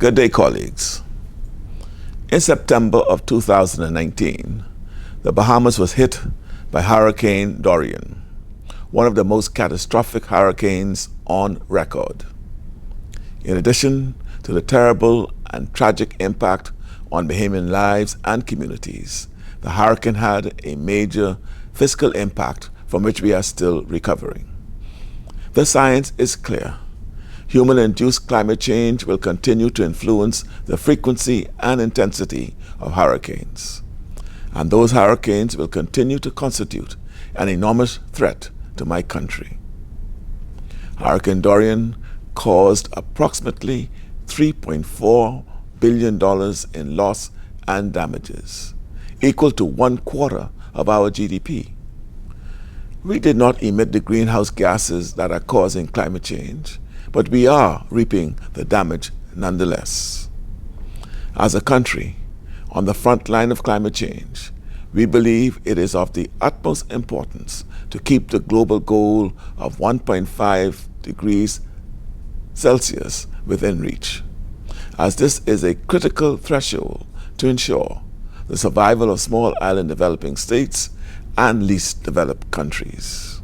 Good day, colleagues. In September of 2019, the Bahamas was hit by Hurricane Dorian, one of the most catastrophic hurricanes on record. In addition to the terrible and tragic impact on Bahamian lives and communities, the hurricane had a major fiscal impact from which we are still recovering. The science is clear. Human-induced climate change will continue to influence the frequency and intensity of hurricanes. And those hurricanes will continue to constitute an enormous threat to my country. Hurricane Dorian caused approximately $3.4 billion in loss and damages, equal to 1/4 of our GDP. We did not emit the greenhouse gases that are causing climate change, but we are reaping the damage nonetheless. As a country, on the front line of climate change, we believe it is of the utmost importance to keep the global goal of 1.5 degrees Celsius within reach, as this is a critical threshold to ensure the survival of small island developing states and least developed countries.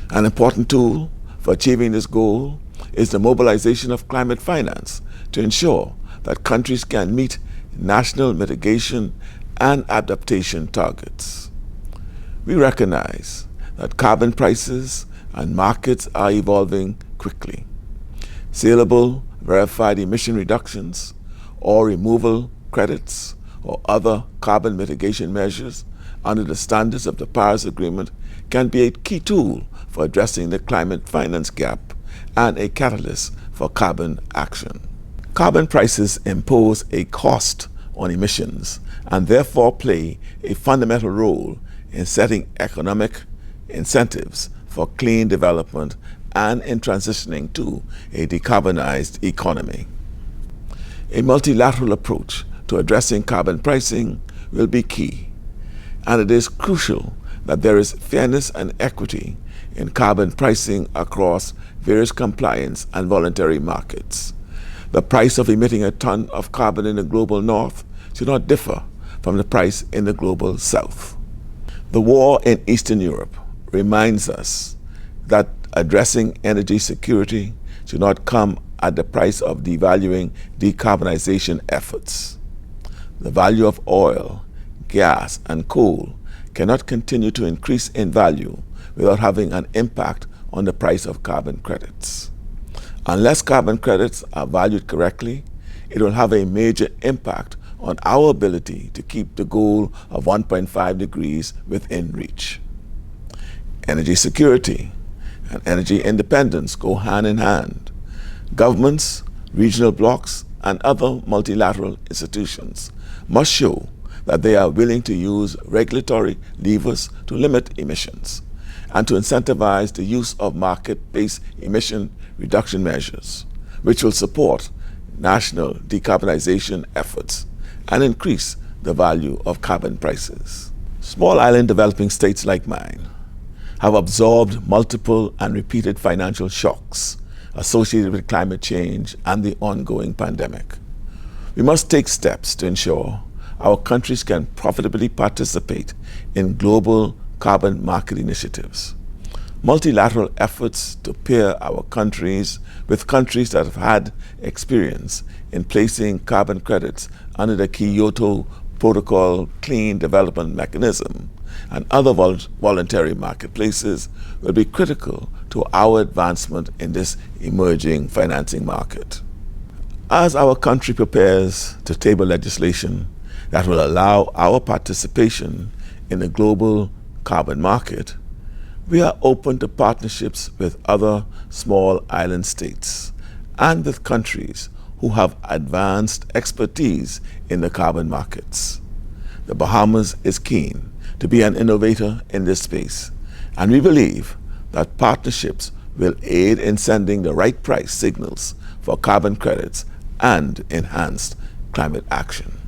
An important tool for achieving this goal is the mobilization of climate finance to ensure that countries can meet national mitigation and adaptation targets. We recognize that carbon prices and markets are evolving quickly. Saleable, verified emission reductions or removal credits or other carbon mitigation measures under the standards of the Paris Agreement can be a key tool for addressing the climate finance gap and a catalyst for carbon action. Carbon prices impose a cost on emissions and therefore play a fundamental role in setting economic incentives for clean development and in transitioning to a decarbonized economy. A multilateral approach to addressing carbon pricing will be key, and it is crucial that there is fairness and equity in carbon pricing across various compliance and voluntary markets. The price of emitting a ton of carbon in the global north should not differ from the price in the global south. The war in Eastern Europe reminds us that addressing energy security should not come at the price of devaluing decarbonization efforts. The value of oil, gas, and coal cannot continue to increase in value without having an impact on the price of carbon credits. Unless carbon credits are valued correctly, it will have a major impact on our ability to keep the goal of 1.5 degrees within reach. Energy security and energy independence go hand in hand. Governments, regional blocs, and other multilateral institutions must show that they are willing to use regulatory levers to limit emissions and to incentivize the use of market-based emission reduction measures, which will support national decarbonization efforts and increase the value of carbon prices. Small island developing states like mine have absorbed multiple and repeated financial shocks associated with climate change and the ongoing pandemic. We must take steps to ensure our countries can profitably participate in global carbon market initiatives. Multilateral efforts to pair our countries with countries that have had experience in placing carbon credits under the Kyoto Protocol Clean Development Mechanism and other voluntary marketplaces will be critical to our advancement in this emerging financing market. As our country prepares to table legislation that will allow our participation in the global carbon market, we are open to partnerships with other small island states and with countries who have advanced expertise in the carbon markets. The Bahamas is keen to be an innovator in this space, and we believe that partnerships will aid in sending the right price signals for carbon credits and enhanced climate action.